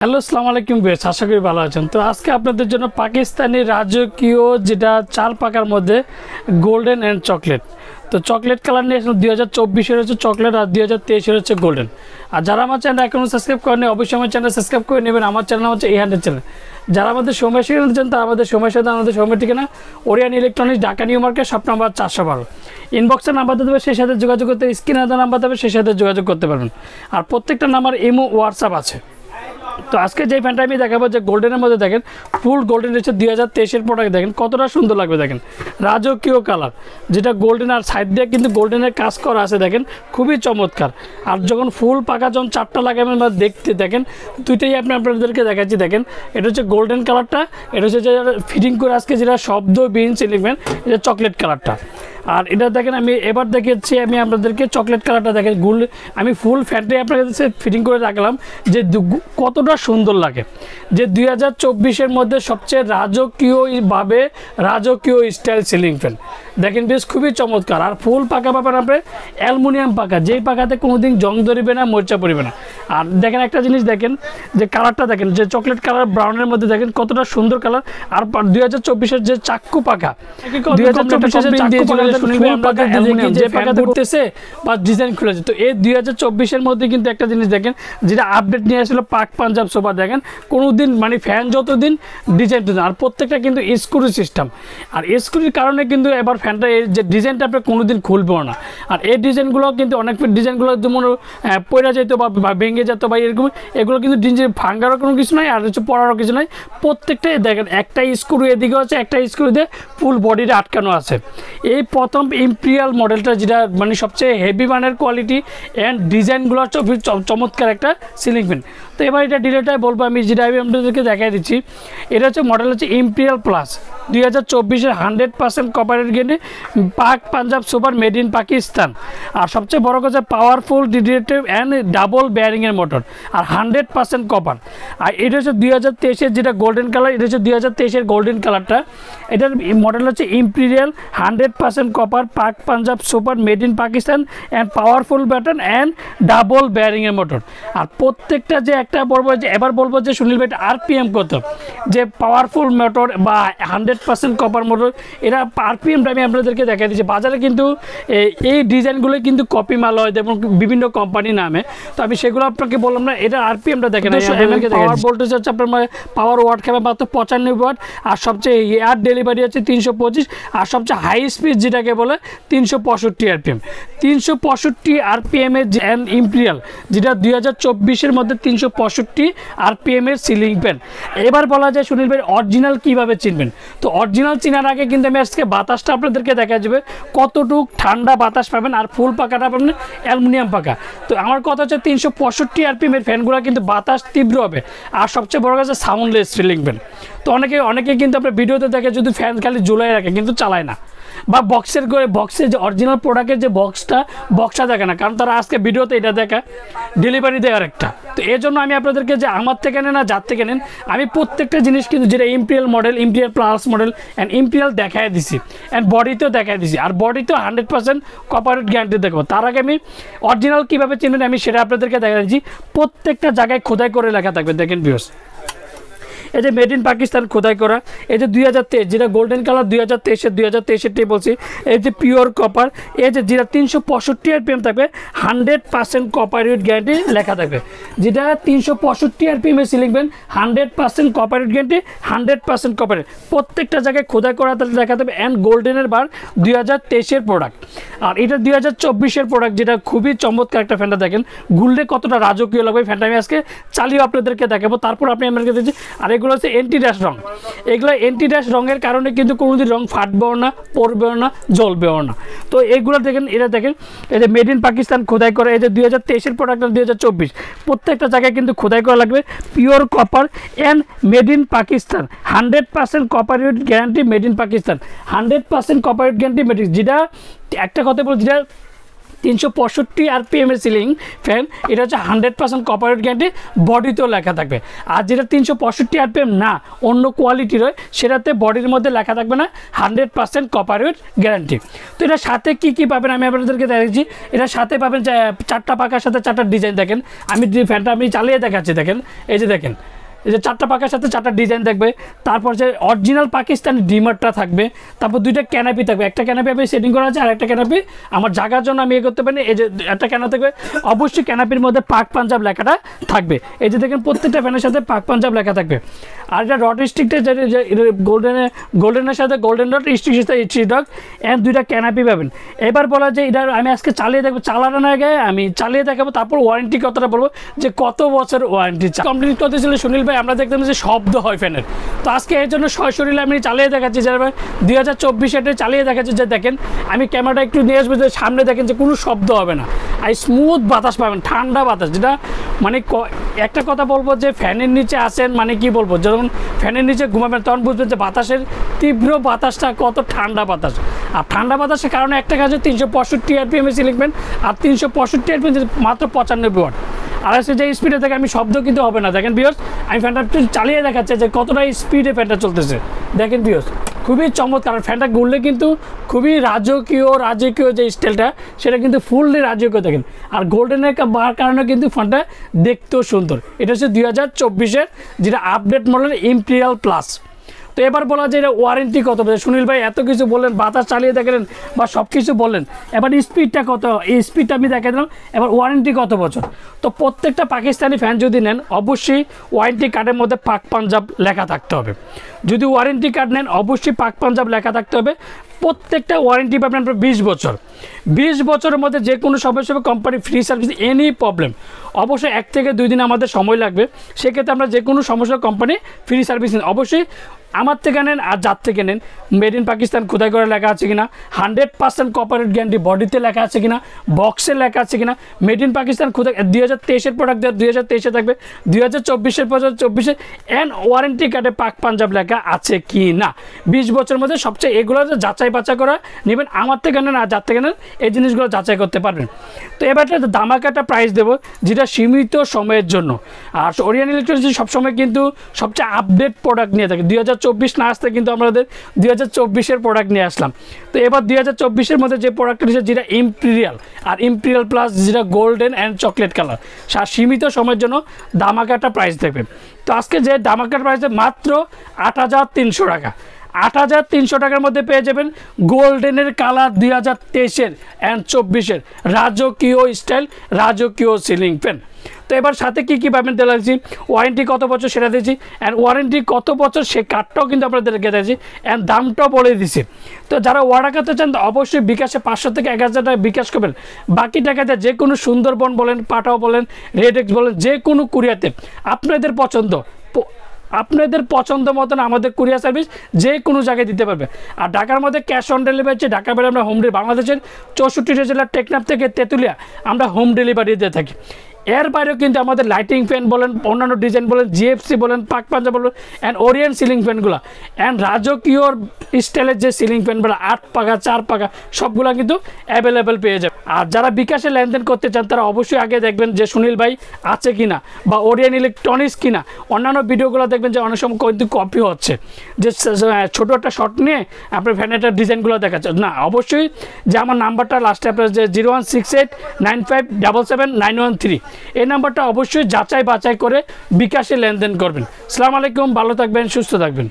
Hello আসসালামু আলাইকুম বেশ আশা করি ভালো আছেন। তো আজকে আপনাদের জন্য পাকিস্তানি রাজকীয় যেটা 4 পাকার মধ্যে গোল্ডেন অ্যান্ড চকলেট। তো চকলেট কালার নিয়ে 2024-এর হচ্ছে চকলেট আর 2023-এর হচ্ছে গোল্ডেন। আর যারা আমার চ্যানেল এখনও সাবস্ক্রাইব করেনি অবশ্যই আমার চ্যানেল সাবস্ক্রাইব করে নেবেন। আমার চ্যানেল হচ্ছে এই হ্যান্ডের চ্যানেল। যারা আমাদের সময় শিখাতে চান তারা আমাদের সময়ের সাথে আমাদের সময় ঠিকানা Orion electronics, Dhaka New Market, shop number 412। ইনবক্সের নাম্বার দেবে, সেই সাথে যোগাযোগ করতে, স্ক্রিনে নাম্বার দেবে, সেই সাথে যোগাযোগ করতে পারবেন। আর প্রত্যেকটা নাম্বার ইমো হোয়াটসঅ্যাপ আছে। তো আজকে যে ফ্যানটা আমি দেখাবো যে গোল্ডেনের মধ্যে দেখেন ফুল গোল্ডেন হচ্ছে 2023-এর প্রোডাক্ট। দেখেন কতটা সুন্দর লাগবে, দেখেন রাজকীয় কালার যেটা গোল্ডেন, আর সাইড দিয়ে কিন্তু গোল্ডেনের কাজ করা আছে, দেখেন খুবই চমৎকার। আর যখন ফুল পাকা যখন 4টা লাগাবেন বা দেখতে দেখেন দুইটাই আপনাদেরকে দেখাচ্ছি। দেখেন এটা হচ্ছে গোল্ডেন কালারটা, এটা হচ্ছে যে ফিটিং করে আজকে যেটা শব্দবিহীন সিলিং ফ্যান, এটা চকলেট কালারটা। আর এটা দেখেন আমি এবার দেখাচ্ছি আমি আপনাদেরকে চকলেট কালারটা। দেখেন আমি ফুল ফ্যানটাই আপনার কাছে ফিটিং করে রাখলাম যে কতটা সুন্দর লাগে। যে 2024-এর মধ্যে সবচেয়ে রাজকীয়ভাবে রাজকীয় স্টাইল সিলিং ফ্যান দেখেন বেশ খুবই চমৎকার। আর ফুল পাকা পাবেন আপনি অ্যালুমিনিয়াম পাকা, যেই পাকাতে কোনোদিন জং ধরবে না, মরচা পড়বে না। আর দেখেন একটা জিনিস দেখেন যে কালারটা দেখেন যে চকলেট কালার ব্রাউনের মধ্যে দেখেন কতটা সুন্দর কালার। আর 2024-এর যে চাক্কু পাকা, 2024-এর ডিজাইন খুলেছে। তো এই 2024-এর মধ্যে কিন্তু একটা জিনিস দেখেন যেটা আপডেট নিয়ে আসলে পাক পাঞ্জাব সোফা। দেখেন কোনোদিন মানে ফ্যান যতদিন ডিজাইন তো, আর প্রত্যেকটা কিন্তু স্ক্রু সিস্টেম। আর স্ক্রুর কারণে কিন্তু এবার ফ্যানটা এই যে ডিজাইনটা আপনি কোনোদিন খুলবেও না। আর এই ডিজাইনগুলো কিন্তু অনেক ডিজাইনগুলো যেমন পড়া যেত বা ভেঙে যেত বা এরকম, এগুলো কিন্তু ডিজাইন ভাঙারও কোনো কিছু নাই, আর হচ্ছে পড়ারও কিছু নাই। প্রত্যেকটাই দেখেন একটা স্ক্রু এদিকে আছে, একটা স্ক্রু দিয়ে ফুল বডিটা আটকানো আছে। এই প্রথম ইম্পেরিয়াল মডেলটা যেটা মানে সবচেয়ে হেভি মানের কোয়ালিটি অ্যান্ড ডিজাইনগুলো চমৎকার একটা সিলিং ফ্যান। তো এবার এটা ডিটেলটাই বলবো আমি, যেটা আমি আপনাদেরকে দেখাই দিচ্ছি। এটা হচ্ছে মডেল হচ্ছে ইম্পেরিয়াল প্লাস 2024-এর 100% কপারেট guarantee, Pak Punjab super made in Pakistan. আর সবচেয়ে বড় কথা পাওয়ারফুল ডিডিরেটিভ অ্যান্ড ডাবল বেয়ারিংয়ের মোটর, আর 100% কপার। আর এটা হচ্ছে 2023-এর যেটা গোল্ডেন কালার, এটা হচ্ছে 2023-এর গোল্ডেন কালারটা। এটার মডেল হচ্ছে imperial 100% copper, Pak Punjab super made in Pakistan and powerful ব্যাটন অ্যান্ড ডাবল বেয়ারিংয়ের মোটর। আর প্রত্যেকটা যে একটা বলবো যে এবার বলবো যে সুনীল ভাই আরপিএম কত, যে পাওয়ারফুল মোটর বা 100% কপার মোটর, এরা আরপিএমটা আমি আপনাদেরকে দেখাই দিচ্ছি। বাজারে কিন্তু এই ডিজাইনগুলো কিন্তু কপি মাল হয় এবং বিভিন্ন কোম্পানি নামে, তো আমি সেগুলো আপনাকে বললাম না। এটা আরপিএমটা দেখেন, পাওয়ার ভোল্টেজ হচ্ছে আপনার পাওয়ার ওয়াট খাবে মাত্র 95 ওয়াট। আর সবচেয়ে এয়ার ডেলিভারি হচ্ছে 325, আর সবচেয়ে হাই স্পিড যেটাকে বলে 365 আরপিএম। 365 আরপিএমের ইম্পেরিয়াল যেটা 2024-এর মধ্যে 365 আরপিএমের সিলিং ফ্যান। এবার বলা যায় সুনীল ভাই অরিজিনাল কীভাবে চিনবেন। তো অরিজিনাল চেনার আগে কিন্তু আমি আজকে বাতাসটা আপনাদেরকে দেখা যাবে কতটুক ঠান্ডা বাতাস পাবেন, আর ফুল পাকাটা পাবেন অ্যালুমিনিয়াম পাকা। তো আমার কথা হচ্ছে 365 আরপিএমের ফ্যানগুলো কিন্তু বাতাস তীব্র হবে, আর সবচেয়ে বড় কথা সাউন্ডলেস সিলিং ফ্যান। তো অনেকে কিন্তু আপনার ভিডিওতে দেখে যদি ফ্যান খালি ঝুলাই রাখে কিন্তু চালায় না, বা বক্সের যে অরিজিনাল প্রোডাক্টের যে বক্সটা দেখে না, কারণ তারা আজকে ভিডিওতে এটা দেখা ডেলিভারি দেওয়ার একটা। তো এই জন্য আমি আপনাদেরকে যে আমার থেকে নেন না যার থেকে নেন, আমি প্রত্যেকটা জিনিস কিন্তু যেটা imperial model, imperial plus model and imperial দেখাই দিছি, অ্যান্ড বডিতেও দেখাই দিছি। আর বডিতেও 100% কপারেট গ্যারান্টি দেখবো। তার আগে আমি অরিজিনাল কীভাবে চিনবেন আমি সেটা আপনাদেরকে দেখা দিচ্ছি। প্রত্যেকটা জায়গায় খোদাই করে লেখা থাকবে, দেখেন ভিউয়ার্স। এই যে মেড ইন পাকিস্তান খোদাই করা, এই যে 2023 যেটা গোল্ডেন কালার 2023-এরটাই বলছি। এই যে পিওর কপার, এই যে যেটা 365 আরপিএম থাকবে 100% কপার উইথ গ্যারান্টি লেখা থাকবে। যেটা 365 আরপিএমের ceiling fan 100% copper with guarantee, 100% কপারের প্রত্যেকটা জায়গায় খোদাই করা লেখা থাকবে। অ্যান্ড গোল্ডেনের বার 2023-এর প্রোডাক্ট, আর এটা 2024-এর প্রোডাক্ট, যেটা খুবই চমৎকার একটা ফ্যানটা। দেখেন ঘুরলে কতটা রাজকীয় লাগবে ফ্যানটা। আমি আজকে চালিয়ে আপনাদেরকে দেখাবো, তারপর আপনি আমাকে দিচ্ছি। আর এগুলো হচ্ছে এন্টি ড্যাশ রং। এগুলো এন্টি ড্যাশ রঙের কারণে কিন্তু কোনোদিন রং ফাটবেও না, পড়বেও না, জ্বলবেও না। তো এইগুলো দেখেন, এটা দেখেন এই যে মেড ইন পাকিস্তান খোদাই করে, এই যে 2023-এর প্রোডাক্ট 2024 প্রত্যেকটা জায়গায় কিন্তু খোদাই করা লাগবে। Pure copper and made in Pakistan, 100% copper with guarantee, made in Pakistan 100% copper with guarantee. যেটা একটা কথা বল, যেটা 365 RPM এর সিলিং ফ্যান, এটা হচ্ছে 100% কপারেট গ্যারান্টি, বডিতেও লেখা থাকবে। আর যেটা 365 RPM না, অন্য কোয়ালিটির হয়, সেটাতে বডির মধ্যে লেখা থাকবে না 100% কপারেট গ্যারান্টি। তো এটার সাথে কী পাবেন আমি আপনাদেরকে দেখাচ্ছি। এটার সাথে পাবেন 4টা পাখার সাথে 4টা ডিজাইন। দেখেন আমি ফ্যানটা আমি চালিয়ে দেখাচ্ছি, দেখেন এই যে দেখেন, এই যে 4টা পাখার সাথে 4টা ডিজাইন থাকবে। তারপর যে অরিজিনাল পাকিস্তানি ডিমারটা থাকবে। তারপর 2টা ক্যানাপি থাকবে, একটা ক্যানাপি আমি সেটিং করা আছে, আর একটা ক্যানাপি আমার জায়গার জন্য আমি করতে পারি। এই যে একটা ক্যানাপি থাকবে, অবশ্যই ক্যানাপির মধ্যে পাক পাঞ্জাব লেখাটা থাকবে। এই যে দেখেন প্রত্যেকটা ফ্যানের সাথে পাক পাঞ্জাব লেখা থাকবে। আর এটা রড স্টিকটা গোল্ডেনের সাথে গোল্ডেন রড, স্টিকের সাথে স্টিক রড, অ্যান্ড 2টা ক্যানাপি পাবেন। এবার বলা যে এটা আমি আজকে চালিয়ে দেখবো, চালানোর আগে আমি চালিয়ে দেখাবো, তারপর ওয়ারেন্টি কথাটা বলবো যে কত বছর ওয়ারেন্টি কমপ্লিট করতেছিল সুনীল ভাই। আমরা দেখতাম যে শব্দ হয় ফ্যানের, তো আজকে এর জন্য সশরীরে আমি চালিয়ে দেখাচ্ছি, যে 2024 চালিয়ে দেখাচ্ছি। যে দেখেন আমি ক্যামেরাটা একটু নিয়ে আসবো, যে সামনে দেখেন যে কোনো শব্দ হবে না, আর স্মুথ বাতাস পাবেন, ঠান্ডা বাতাস। যেটা মানে একটা কথা বলবো যে ফ্যানের নিচে আসেন মানে কি বলবো, যখন ফ্যানের নিচে ঘুমাবেন তখন বুঝবেন যে বাতাসের তীব্র বাতাসটা কত ঠান্ডা বাতাস। আর ঠান্ডা বাতাসের কারণে একটা কাজ, 365 RPM এ সিলিং ফ্যান, আর 365 RPM মাত্র 95 ওয়াট। আর আছে যে স্পিডে থেকে আমি শব্দ কিন্তু হবে না। দেখেন ভিউয়ার্স, আমি ফ্যানটা একটু চালিয়ে দেখাচ্ছে যে কতটা স্পিডে ফ্যানটা চলতেছে। দেখেন ভিউয়ার্স, খুবই চমৎকার। ফ্যানটা ঘুরলে কিন্তু খুবই রাজকীয় যে স্টাইলটা, সেটা কিন্তু ফুললি রাজকীয়। দেখেন আর গোল্ডেনের কারণে কিন্তু ফ্যানটা দেখতেও সুন্দর। এটা হচ্ছে 2024 যেটা আপডেট মডেল ইম্পেরিয়াল প্লাস। তো এবার বলা যায় এটা ওয়ারেন্টি কত বছর। সুনীল ভাই এত কিছু বললেন, বাতাস চালিয়ে দেখলেন বা সব কিছু বললেন, এবার স্পিডটা কত, এই স্পিডটা আমি দেখে দিলাম। এবার ওয়ারেন্টি কত বছর। তো প্রত্যেকটা পাকিস্তানি ফ্যান যদি নেন, অবশ্যই ওয়ারেন্টি কার্ডের মধ্যে পাক পাঞ্জাব লেখা থাকতে হবে। যদি ওয়ারেন্টি কার্ড নেন, অবশ্যই পাক পাঞ্জাব লেখা থাকতে হবে। প্রত্যেকটা ওয়ারেন্টি পাবেন 20 বছর। 20 বছরের মধ্যে যে কোনো সমস্যা হবে, company free service, any problem. অবশ্যই 1 থেকে 2 দিন আমাদের সময় লাগবে, সেক্ষেত্রে আমরা যে কোনো সমস্যা কোম্পানি ফ্রি সার্ভিস নেন। অবশ্যই আমার থেকে নেন আর যার থেকে নেন, মেড ইন পাকিস্তান খোদাই করে লেখা আছে কিনা, 100% কপারেট গ্যারান্টি, বডিতে লেখা আছে কিনা, বক্সে লেখা আছে কিনা, মেড ইন পাকিস্তান খোদাই। 2023 প্রোডাক্ট 2023 থাকবে, 2024 2024 অ্যান্ড ওয়ারেন্টি কার্ডে পাক পাঞ্জাব লেখা আছে কি না। 20 বছরের মধ্যে সবচেয়ে এগুলো যাচাই বাছাই করা নেবেন, আমার থেকে নেন আর যার থেকে নেন, এই জিনিসগুলো যাচাই করতে পারবেন। তো এবার একটা ধামাকাটা প্রাইস দেবো, যেটা সীমিত সময়ের জন্য। আর ওরিয়েন্ট ইলেকট্রনিক্স সবসময় কিন্তু সবচেয়ে আপডেট প্রোডাক্ট নিয়ে থাকে। 2024 না আসতে কিন্তু আমাদের 2024 প্রোডাক্ট নিয়ে আসলাম। তো এবার 2024 মধ্যে যে প্রোডাক্টটা দিয়েছে, যেটা ইম্পেরিয়াল আর ইম্পেরিয়াল প্লাস, যেটা গোল্ডেন অ্যান্ড চকলেট কালার, আর সীমিত সময়ের জন্য ধামাকাটা প্রাইস দেবে। তো আজকে যে ধামাকার প্রাইস মাত্র 8300 টাকা। 8300 টাকার মধ্যে পেয়ে যাবেন গোল্ডেনের কালার 2023 অ্যান্ড 24 রাজকীয় স্টাইল, রাজকীয় সিলিং ফ্যান। তো এবার সাথে কী পাবেন দিয়েছি, ওয়ারেন্টি কত বছর সেটা দিয়েছি, অ্যান্ড ওয়ারেন্টি কত বছর সে কার্ডটাও কিন্তু আপনাদেরকে দিয়েছি, অ্যান্ড দামটাও বলে দিছি। তো যারা অর্ডার করতে চান, তো অবশ্যই বিকাশে 500 থেকে 1000 টাকা বিকাশ করবেন। বাকি টাকাতে যে কোনো সুন্দরবন বলেন, পাঠাও বলেন, রেডেক্স বলেন, যে কোনো কুরিয়াতে আপনাদের পছন্দ মতন আমাদের কুরিয়ার সার্ভিস যে কোনো জায়গায় দিতে পারবে। আর ঢাকার মধ্যে ক্যাশ অন ডেলিভারি আছে। ঢাকা বাইরে আমরা হোম ডেলিভারি, বাংলাদেশের 64 জেলার টেকনাফ থেকে তেঁতুলিয়া আমরা হোম ডেলিভারি দিয়ে থাকি। এর বাইরেও কিন্তু আমাদের লাইটিং ফ্যান বলেন, অন্যান্য ডিজাইন বলেন, জিএফসি বলেন, পাক পাঞ্জাব বলেন, অ্যান্ড ওরিয়েন্ট সিলিং ফ্যানগুলো, অ্যান্ড রাজকীয় স্টাইলের যে সিলিং ফ্যানগুলো 8 পাখা 4 পাখা সবগুলো কিন্তু অ্যাভেলেবেল পেয়ে যাবে। আর যারা বিকাশে লেনদেন করতে চান, তারা অবশ্যই আগে দেখবেন যে সুনীল ভাই আছে কিনা বা ওরিয়েন্ট ইলেকট্রনিক্স কিনা। অন্যান্য ভিডিওগুলো দেখবেন যে অনেক সময় কিন্তু কপি হচ্ছে, যে ছোটো একটা শর্ট নিয়ে আপনার ফ্যানের ডিজাইনগুলো দেখাচ্ছে না। অবশ্যই যে আমার নাম্বারটা লাস্টে আপনার যে 01689577913, এই নাম্বারটা অবশ্যই যাচাই বাছাই করে বিকাশে লেনদেন করবেন। আসসালামু আলাইকুম, ভালো থাকবেন, সুস্থ থাকবেন।